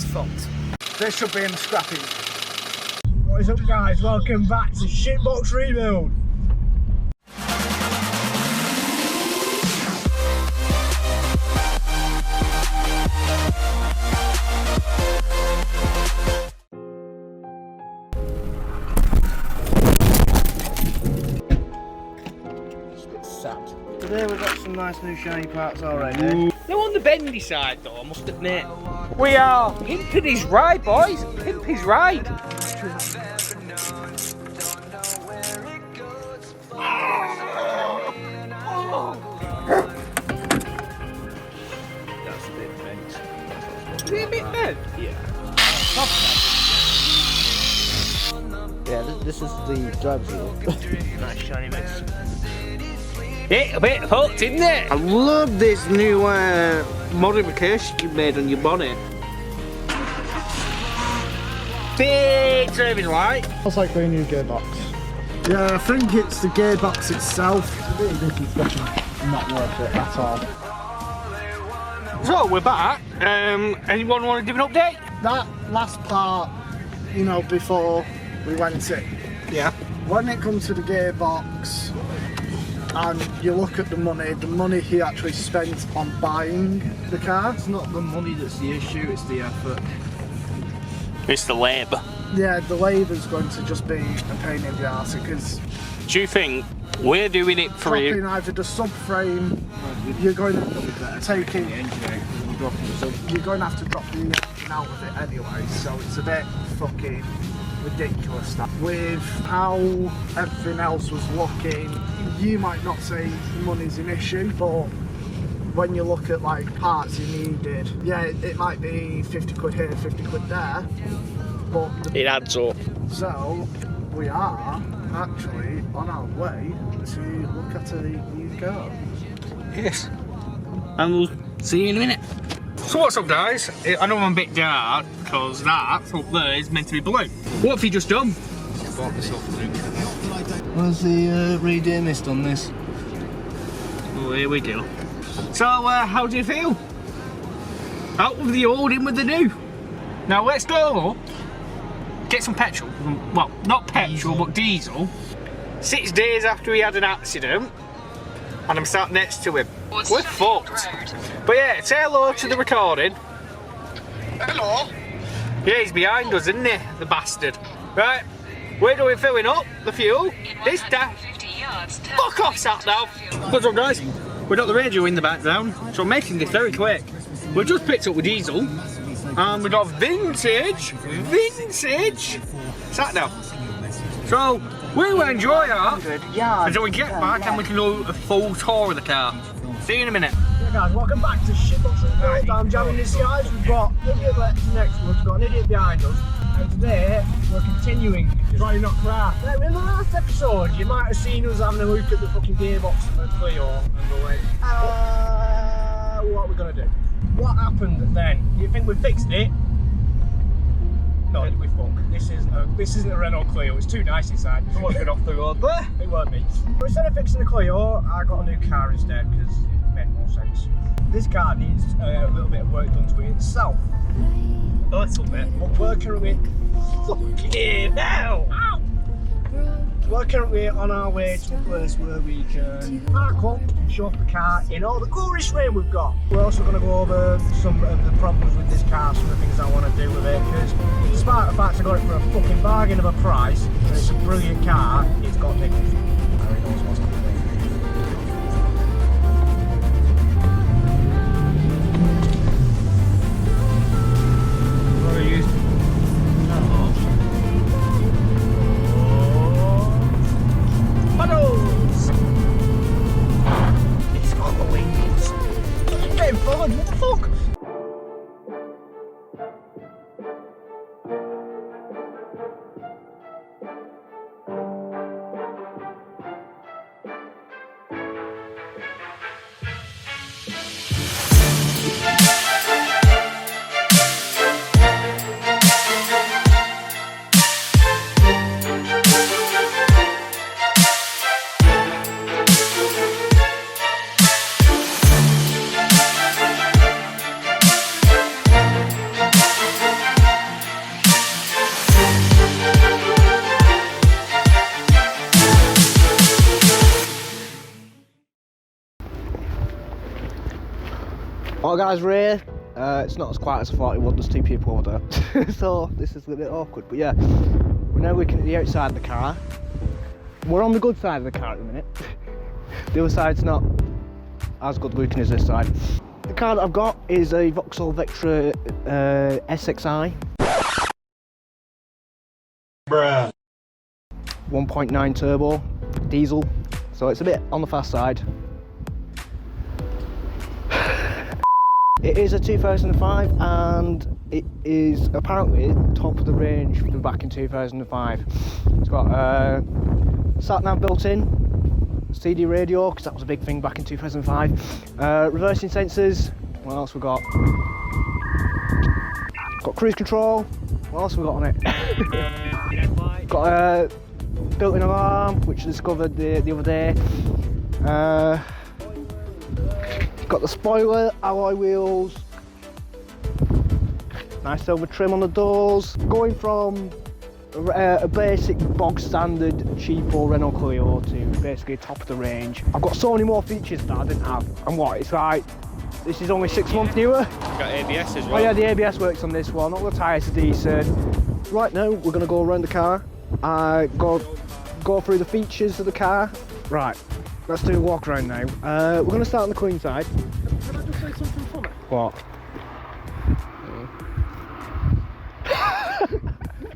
It's fucked. This should be in the scrapping. What is up, guys? Welcome back to Shitbox Rebuild. Today we've got some nice new shiny parts already. They're on the bendy side though, I must admit. We are pimping his ride, boys. Pimp his ride. That's a bit bent. Is it a bit bent? Yeah. Yeah, this is the driver's wheel. Nice shiny mix. It's a bit hooked, isn't it? I love this new modification you made on your bonnet. Big service light. It's like the new gearbox. Yeah, I think it's the gearbox itself. This is definitely not worth it at all. So we're back. Anyone want to give an update? That last part, you know, before we went in, Yeah. when it comes to the gearbox and you look at the money he actually spent on buying the car. It's not the money that's the issue, it's the effort. It's the labour. Yeah, the labour's going to just be a pain in the arse because Do you think we're doing it for dropping you? either the subframe, you're going to take it, you're going to have to drop the engine out of it anyway, so it's a bit fucking ridiculous that. With how everything else was looking, you might not say money's an issue, but when you look at like parts you needed, yeah, it might be 50 quid here, 50 quid there, but It adds up. so we are actually on our way to look at a new car. Yes. And we'll see you in a minute. So what's up, guys? I know I'm a bit dark because that up there is meant to be blue. What have you just done? Bought myself a new car. Where's the redeem list on this? Oh, here we go. So, how do you feel? Out with the old, in with the new. Now let's go get some petrol. Well, not petrol, but diesel. 6 days after he had an accident, and I'm sat next to him. We're fucked. But yeah, say hello to the recording. Hello. Yeah, he's behind us, isn't he? The bastard. Right, we're doing filling up the fuel. This da- Fuck off, sat now. What's up, guys? We've got the radio in the background, so I'm making this very quick. We've just picked up the diesel, and we've got vintage sat now. So we will enjoy that until we get back and we can do a full tour of the car. See you in a minute. Yeah guys, welcome back to Shitbox Rebuild. I'm Jamin this guys. We've got an idiot next to us, we've got an idiot behind us. And today we're continuing trying to not crash. Now, in the last episode you might have seen us having a look at the fucking gearbox of the Clio and going, what are we gonna do? What happened then? Do you think we fixed it? No, we fuck. This isn't a Renault Clio, it's too nice inside. Someone's been off the road there. It weren't me. But instead of fixing the Clio, I got a new car instead because it made more sense. This car needs a little bit of work done to it itself. A little bit. But we're currently fucking hell! Ow! We're currently on our way to a place where we can park up and show off the car in all the glorious rain we've got. We're also going to go over some of the problems with this car, some of the things I want to do with it, because despite the fact I got it for a fucking bargain of a price, and it's a brilliant car, it's got niggles. Harry knows what's happening. What are you? Puddles! It's got the wings. I'm getting forward, what the fuck? Well guys, we're here. It's not as quiet as I thought it would, there's 2 people over there. So this is a bit awkward, but yeah. We're now looking at the outside of the car. We're on the good side of the car at the minute. The other side's not as good looking as this side. The car that I've got is a Vauxhall Vectra SXI. Bruh. 1.9 turbo, diesel, so it's a bit on the fast side. It is a 2005 and it is apparently top of the range from back in 2005. It's got sat nav built in, CD radio because that was a big thing back in 2005. Reversing sensors. What else we got? Got cruise control. What else have we got on it? Got a built-in alarm which I discovered the other day. Got the spoiler, alloy wheels, nice silver trim on the doors. Going from a basic bog standard cheapo Renault Clio to basically top of the range. I've got so many more features that I didn't have. And what, it's like, this is only 6 months newer. Got ABS as well. Oh yeah, the ABS works on this one, all the tyres are decent. Right now, we're going to go around the car, go through the features of the car. Right. Let's do a walk around now. We're going to start on the clean side. Can I just say something funny? What?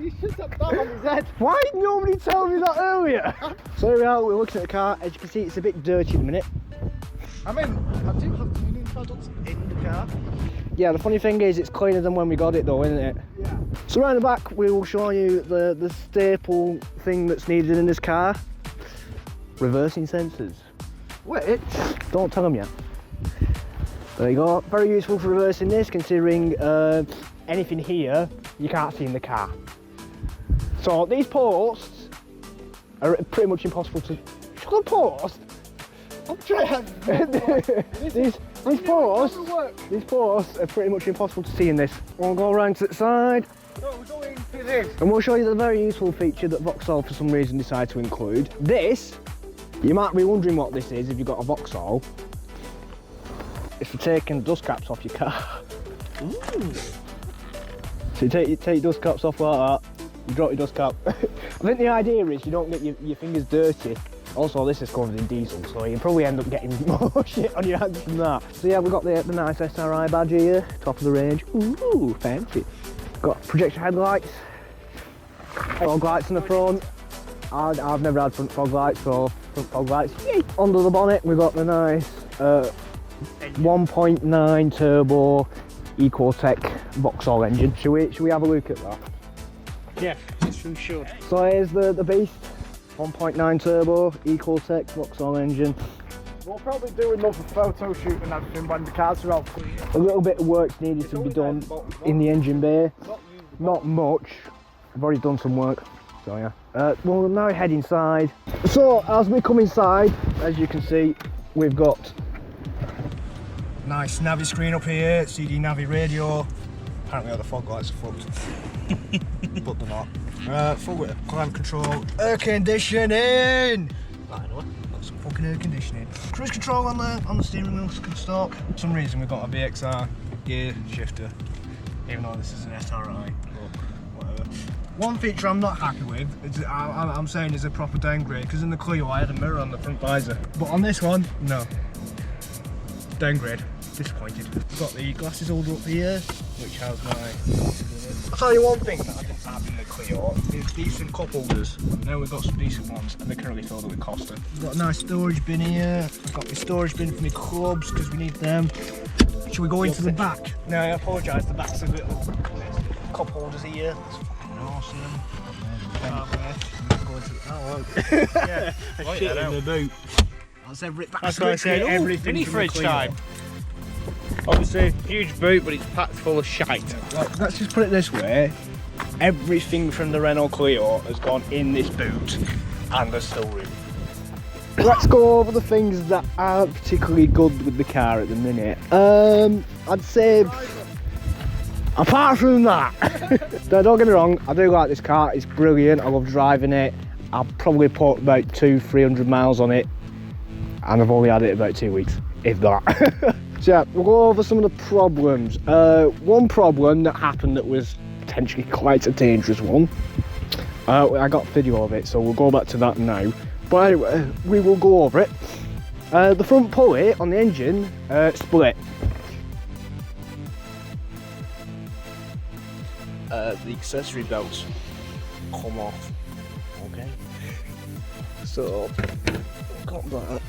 He's just that bad on his head. Why did nobody tell me that earlier? So here we are, we're looking at the car. As you can see, it's a bit dirty at the minute. I mean, I do have tuning products in the car. Yeah, the funny thing is, it's cleaner than when we got it though, isn't it? Yeah. So around the back, we will show you the staple thing that's needed in this car. Reversing sensors. Wait. Don't tell them yet. There you go. Very useful for reversing this, considering anything here you can't see in the car. So these posts are pretty much impossible to. Shut up, post. I'm trying. These posts are pretty much impossible to see in this. We'll go around to the side. No, we're going for this. And we'll show you the very useful feature that Vauxhall for some reason decided to include. This, you might be wondering what this is if you've got a Vauxhall. It's for taking dust caps off your car. Ooh. So you take your dust caps off like that, you drop your dust cap. I think the idea is you don't get your fingers dirty. Also, this is covered in diesel, so you probably end up getting more shit on your hands from that. So yeah, we've got the nice SRI badge here, top of the range. Ooh, fancy. Got projector headlights, fog lights in the front. I've never had front fog lights, so front fog lights. Under the bonnet, we've got the nice 1.9 turbo Ecotec Vauxhall engine. Should we have a look at that? Yeah, yes, we should. So here's the beast, 1.9 turbo Ecotec Vauxhall engine. We'll probably do another photo shoot and everything when the cars are all clean. A little bit of work needed to be done in the engine bay. Not much. I've already done some work. So yeah. We'll now head inside. So as we come inside, as you can see, we've got nice Navi screen up here, CD Navi radio. Apparently all the fog lights are fucked. But they're not. Full with climate control. Air conditioning! Got some fucking air conditioning. Cruise control on the steering wheel can stock. For some reason we've got a BXR gear shifter. Even though this is an SRI. But whatever. One feature I'm not happy with, is I'm saying is a proper downgrade, because in the Clio I had a mirror on the front visor. But on this one, no. Downgrade. Disappointed. I've got the glasses holder up here, which has my... I'll tell you one thing that I didn't have in the Clio, is decent cup holders. Now we've got some decent ones, and they're currently filled with Costa. We've got a nice storage bin here. I've got my storage bin for my clubs, because we need them. Should we go into the back? No, I apologise, the back's a bit... Cup holders here. That's fucking awesome. Yeah, a shit in the boot. That's what I said, everything. Mini fridge time. Obviously, huge boot, but it's packed full of shite. Let's just put it this way. Everything from the Renault Clio has gone in this boot, and there's still room. Let's go over the things that aren't particularly good with the car at the minute. I'd say, apart from that, don't get me wrong, I do like this car, it's brilliant, I love driving it. I'll probably put about 200-300 miles on it, and I've only had it about 2 weeks, if that. So yeah, we'll go over some of the problems. One problem that happened that was potentially quite a dangerous one. I got video of it, so we'll go back to that now. But anyway, we will go over it. The front pulley on the engine split. The accessory belts come off. Okay. So, got that.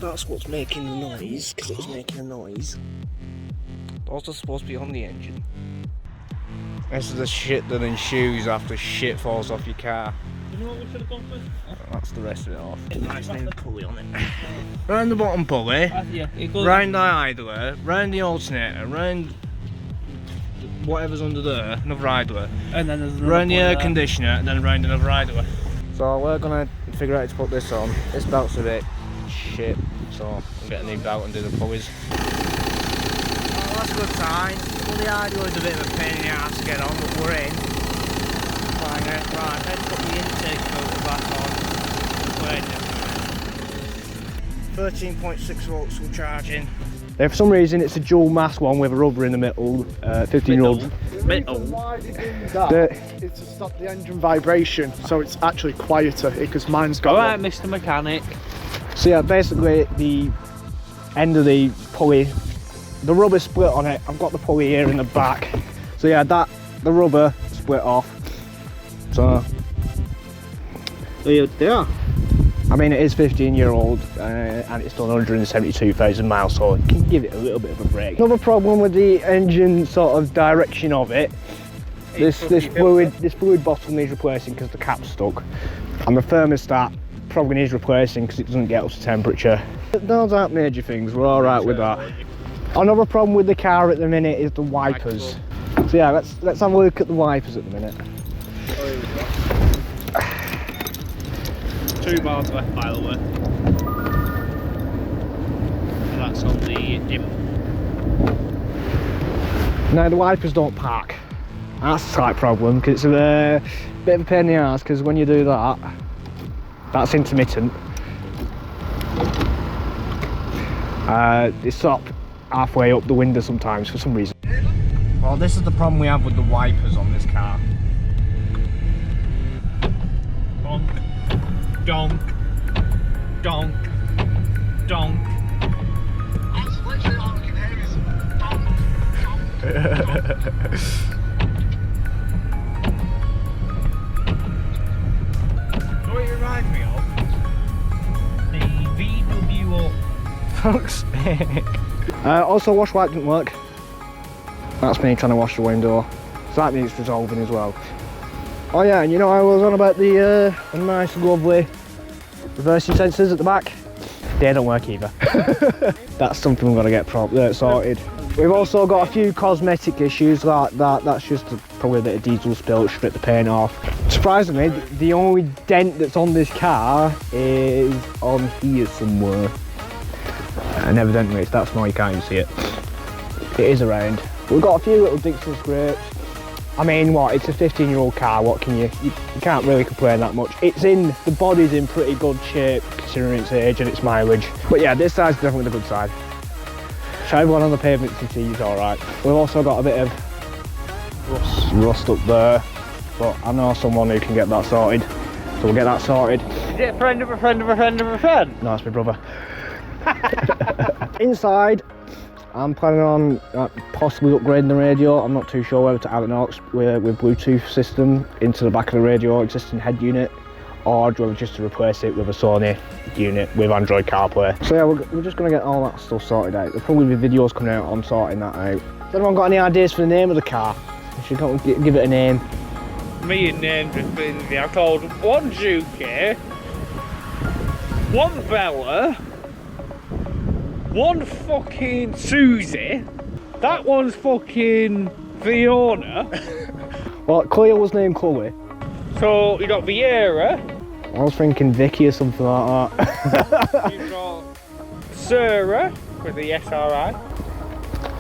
That's what's making the noise, because it was making a noise. Those are supposed to be on the engine. This is the shit that ensues after shit falls off your car. You know what we should have done first? That's the rest of it off. Nice new pulley on it. Round the bottom pulley, Yeah, it goes round the idler, round the alternator, round whatever's under there, another idler, and then there's round the air conditioner, and then round another idler. So we're gonna figure out how to put this on. This belt's a bit shit, so I'll get a new belt and do the pulleys. Oh, that's a good sign. Well, the idler's a bit of a pain in the ass to get on, but we're in. Right, let's put the intake filter back on. 13.6 volts full charging. For some reason it's a dual mass one with a rubber in the middle, 15-year-old. It's to stop the engine vibration, so it's actually quieter because mine's got. Alright, Mr. Mechanic. So yeah, basically the end of the pulley, the rubber split on it. I've got the pulley here in the back. So yeah, the rubber split off. So yeah. I mean, it is 15-year-old and it's done 172,000 miles, so it can give it a little bit of a break. Another problem with the engine sort of direction of it, this fluid bottle needs replacing because the cap's stuck, and the thermostat probably needs replacing because it doesn't get up to temperature. Those aren't major things, we're all right with that. Another problem with the car at the minute is the wipers. So yeah, let's have a look at the wipers at the minute. 2 bars left, by the way. And that's on the dim. Now the wipers don't park. That's a slight problem because it's a bit of a pain in the arse, because when you do that, that's intermittent. They stop halfway up the window sometimes for some reason. Well, this is the problem we have with the wipers on this car. Donk, donk, donk. That's literally all I can hear is donk, donk, donk. What it reminds me of? The VW. Fuck's sake. Also, wash wipe didn't work. That's me trying to wash the window. So that needs resolving as well. Oh yeah, and you know I was on about the nice lovely reversing sensors at the back. They don't work either. That's something we're going to get sorted. We've also got a few cosmetic issues like that. That's just probably a bit of diesel spill, strip the paint off. Surprisingly, the only dent that's on this car is on here somewhere. And evidently it's that small you can't even see it. It is around. We've got a few little dicks and scrapes. I mean, what, it's a 15-year-old car, what can you can't really complain that much. The body's in pretty good shape considering its age and its mileage. But yeah, this side's definitely the good side. So everyone on the pavement can see it's alright. We've also got a bit of rust up there, but I know someone who can get that sorted. So we'll get that sorted. Is it a friend of a friend of a friend of a friend? No, it's my brother. Inside, I'm planning on possibly upgrading the radio. I'm not too sure whether to add an aux with Bluetooth system into the back of the radio, existing head unit, or whether just to replace it with a Sony unit with Android CarPlay. So yeah, we're just going to get all that stuff sorted out. There'll probably be videos coming out on sorting that out. Has anyone got any ideas for the name of the car? We should give it a name. Me and Nan just been there. I called one Juki, one Bella, one fucking Susie, that one's fucking Fiona. Well, Clio was named Chloe. So you got Vieira. I was thinking Vicky or something like that. You got Sarah with the SRI.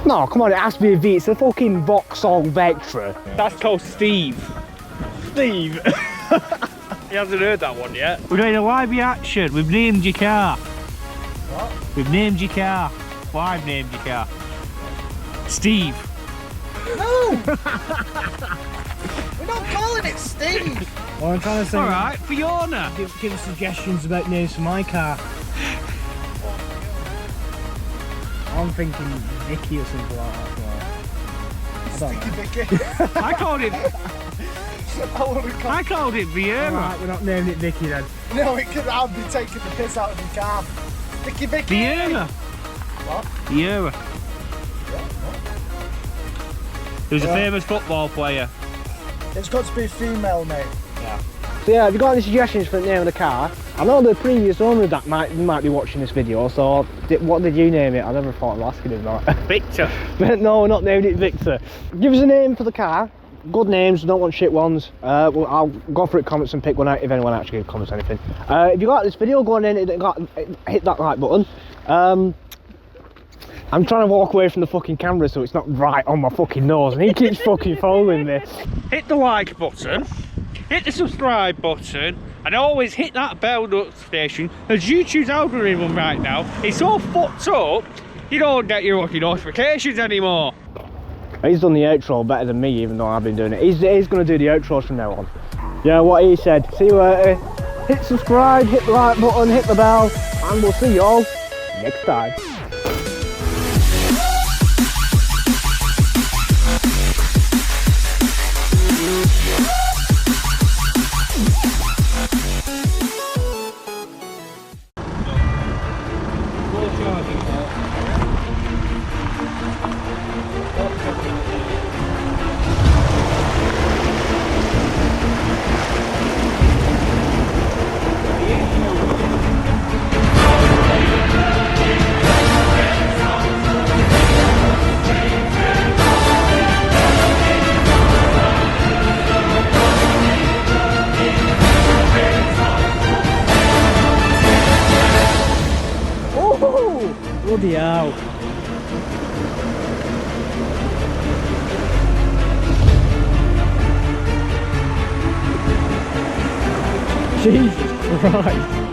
No, come on, it has to be a V. It's a fucking Vauxhall Vectra. That's called Steve. Steve. He hasn't heard that one yet. We're doing a live reaction. We've named your car. What? We've named your car. What I've named your car. Steve. No! We're not calling it Steve! Well, I'm trying to say. Alright, Fiona. Give us suggestions about names for my car. I'm thinking Vicky or something like that. I don't know. Vicky. I called it Vieira. Alright, we're not naming it Vicky then. No, I'll be taking the piss out of your car. Vicky. Vieira. What? Vieira. He was a famous football player. It's got to be a female, mate. So yeah, have you got any suggestions for the name of the car? I know the previous owner of that might be watching this video, so what did you name it? I never thought of asking him that. Victor. No, we're not naming it Victor. Give us a name for the car. Good names, don't want shit ones. Well, I'll go for it, comments and pick one out if anyone actually comments anything. If you like this video, go on in and hit that like button. I'm trying to walk away from the fucking camera so it's not right on my fucking nose and he keeps fucking following me. Hit the like button, hit the subscribe button, and always hit that bell notification, as YouTube's algorithm right now is so fucked up you don't get your fucking notifications anymore. He's done the outro better than me, even though I've been doing it. He's going to do the outros from now on. Yeah, what he said. See you later. Hit subscribe, hit the like button, hit the bell, and we'll see you all next time. Bloody hell. Jesus Christ.